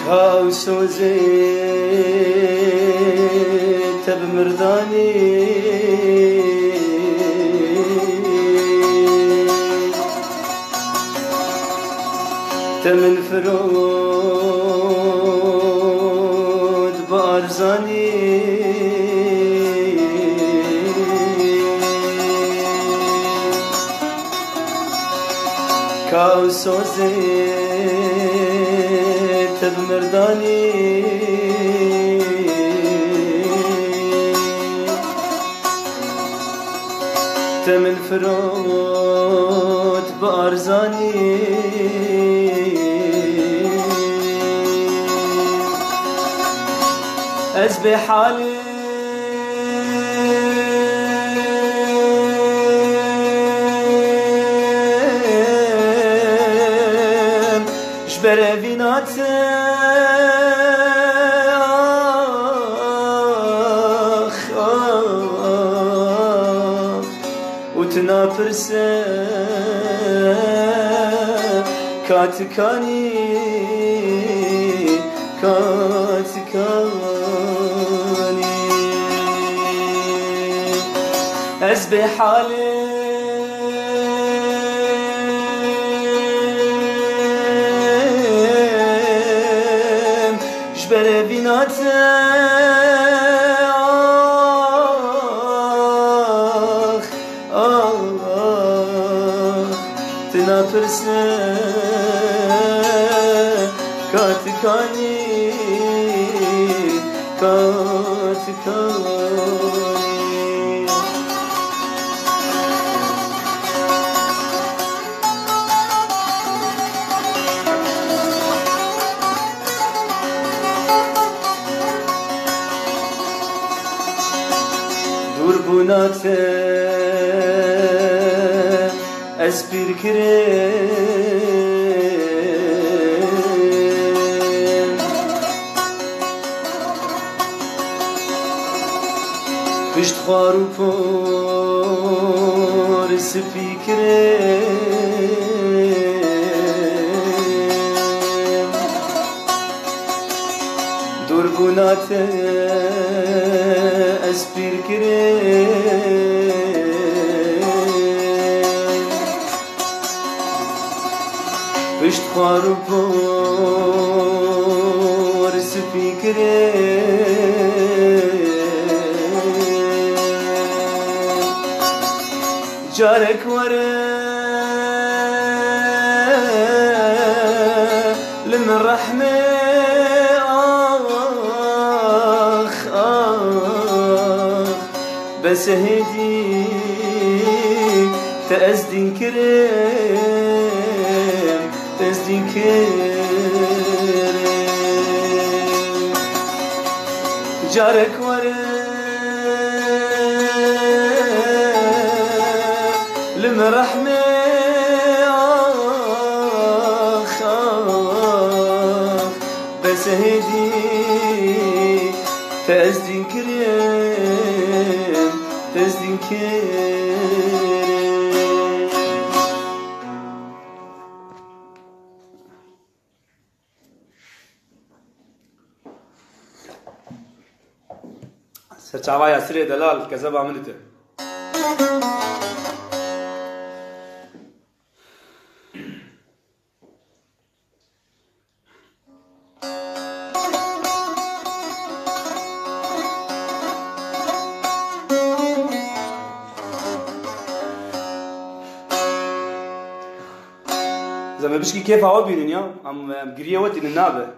كاوسوزي تب مرداني تمن فرود بارزاني كاوسوزي تب مرداني تمن فرود بارزاني از بحالي جبر بینات وتنافرسه كاتكاني از بحالي جبر بینات تنافرسه كاتكاني دربونات اسبیر کریم پشت خارو پر سپیکریم بوناته اسپیر کرد پشت خوار و پر سپی کرد جارك ورا لمن رحمة آخ بس هدي تأزدين كريم تأزدين كريم جارك ورا لما رحمة آخ بس هدي تأزدين كريم تأزدين كريم
سرچاوا ياسر دلال كذب عملته زعما بشكي كيف هو بينن يا ام قريه ودي النابه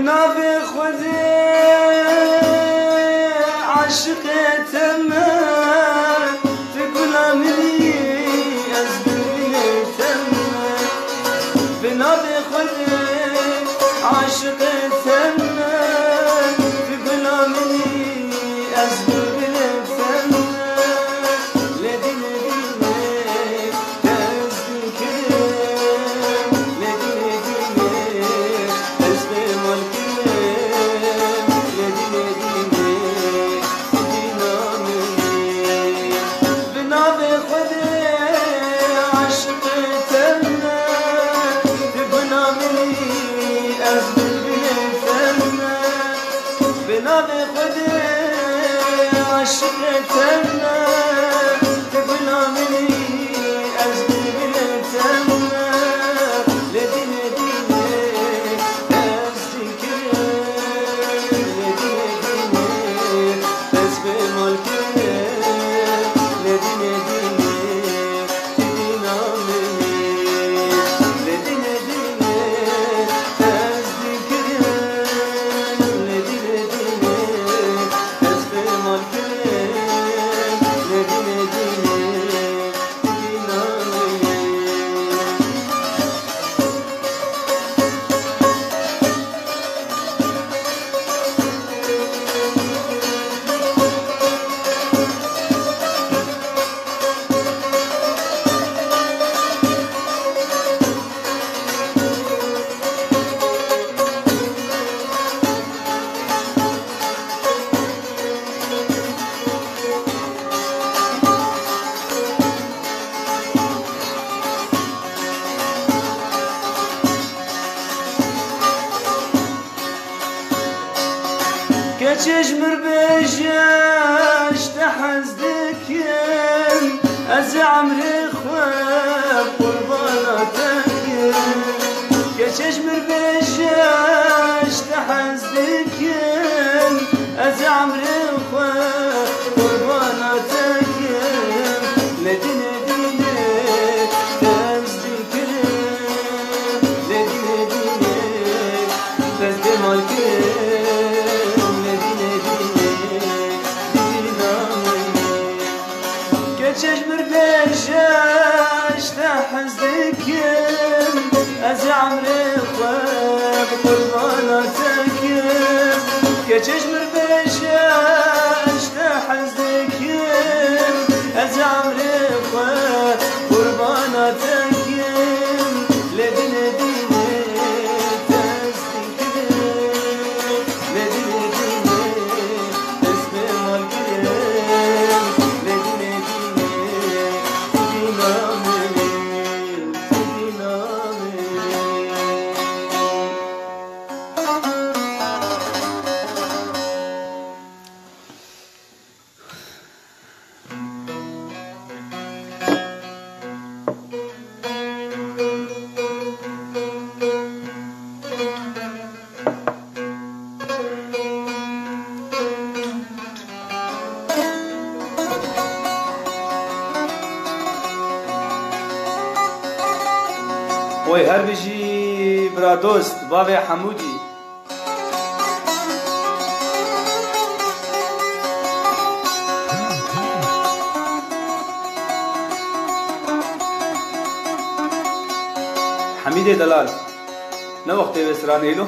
نافي خذي عشقت تمام تقول عملي أزبري تمام بنافي خذي عشقت تمام تقول عملي أزبري تمام لدي بنادي خدي عشقتنا تقول عملي أزبي بلتنا لدينا دينا أزدي كريم لدينا دينا أزبي مالكريم لدينا دينا تدينا عملي لدينا دينا أزدي كريم لدينا دينا أزبي مالكريم لدينا دينا تدينا عملي كتجمر بجاش تحزدكم از عمري خواب قرباناتكم كتجمر بجاش تحزدكم از عمري
چشمر بشش تحزدكم از عمري خواب قرباناتكم كچشمر بشش تحزدكم از عمري خواب قرباناتكم لدن ديني تستكم لدن ديني تسمي مالكم لدن ديني تدينامي
وی هر بجی برا دوست باوی حمودی حمید دلال نه وقتی بسرانه ایلو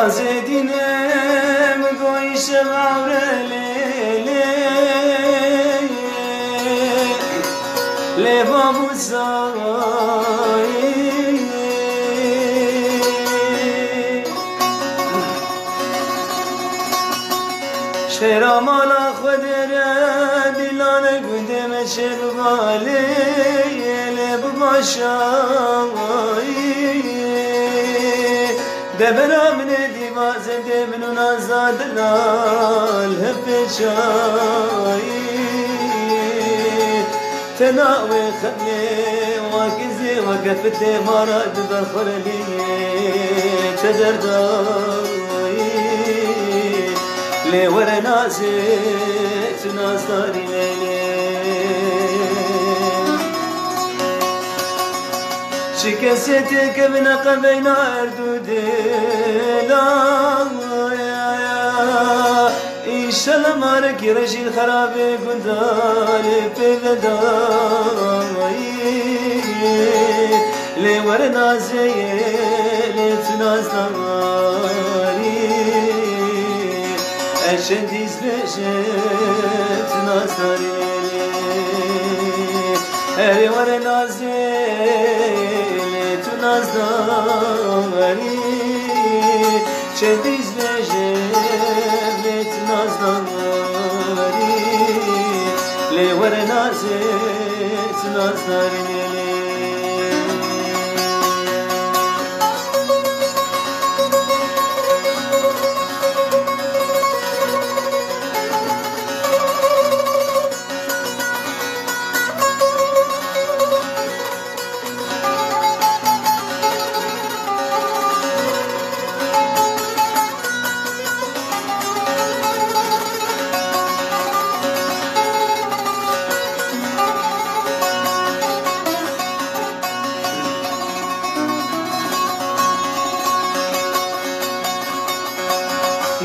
نازدینم گوی شب لیلی لباب زایی شیرا مالا خود را دیلان گندم شب بالی لب باشایی دبرا من دیواز دمنو نازاد لال هفشایی تناوي خلي واكزي وقفت مراد بخرلي تدرداي لي ورا ناسي تناصري ليلي شكستك من قبينا اردودي لا İnşallah marek reşil harabe gundare pevedai le var nazeye le tunazdari eşen dizleşe tunazdari er var nazeye le tunazdari eşen dizleşe نازداری لی ور نازت نازداری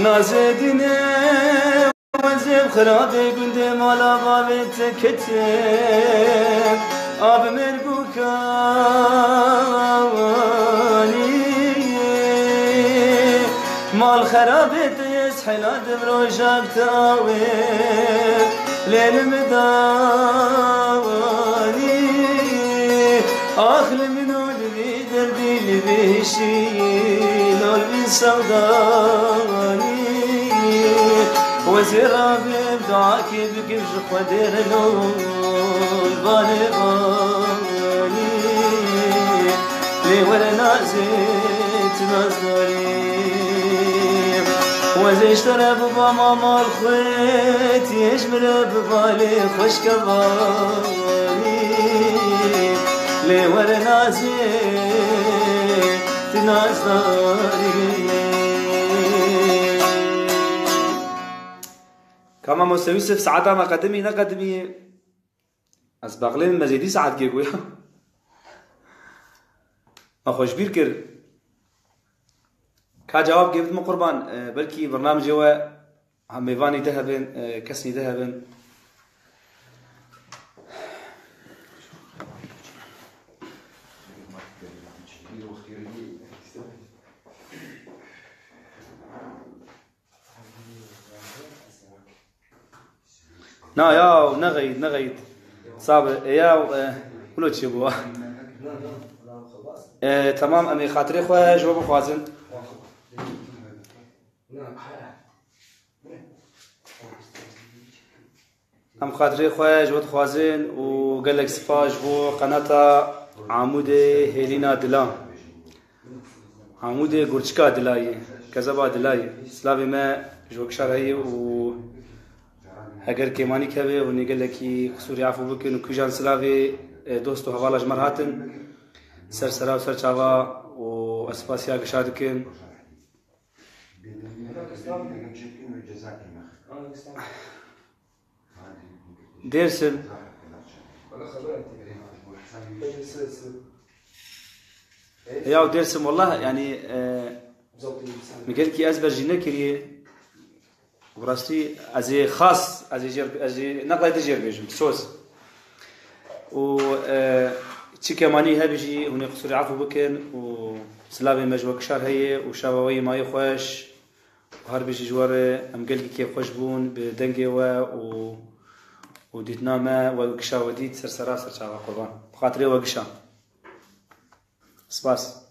نازدینه وزب خرابه گنده مالا بابت کتب آب مرگو کانی مال خرابه تیس حلاد بروشاك تاوي ليل مداني آخل منو لبي دربي لبيشي لول بي سوداني وزرابي بدعاكي بكبش خدير لول باني باني لي ولا نازت نازداري وزيش ترى بابا ماما الخيط يجمر ببالي خوش كبالي لي ورا نازي تنازداري كما موسى يوسف ساعتها ما قدمي نقدمي أسبقلين مزيدي ساعات كيقويا ما خوش بير كر کا جواب گفت مو قربان بلکی برنامج هو هم میوانی ذهبن کسنی ذهبن نا يا نغيد صعب يا كله شيء بوا تمام امي خاطري خويا جواب خوازن ام خاطري خويا جواد خوازن وقال لك سباج بو قناه عمود هيلينا دلا عمود غورچكا دلاي كذا دلاي سلافي ما جوك شرعي و اگر كيماني كبه وني قال لك قصور يعفو بكن وكجان سلافي دوستو حواله جمرهاتن سرسرا وسرچاوا واسباسيا قشادكن درسم يا درسم والله يعني مقال كي ازبر جينا كري وراستي ازي خاص ازي نقل تجير بيجم سوس و تشيكماني هبجي هنا قصور عفو بكن وسلابي مجوك شار هي وشاوي ما يخوش وهربجي جوار ام قال كي خوش بون بدنقي و وديتنا ما وقشا وديت سرسرا سرشا قربان بخاطري وقشا سباس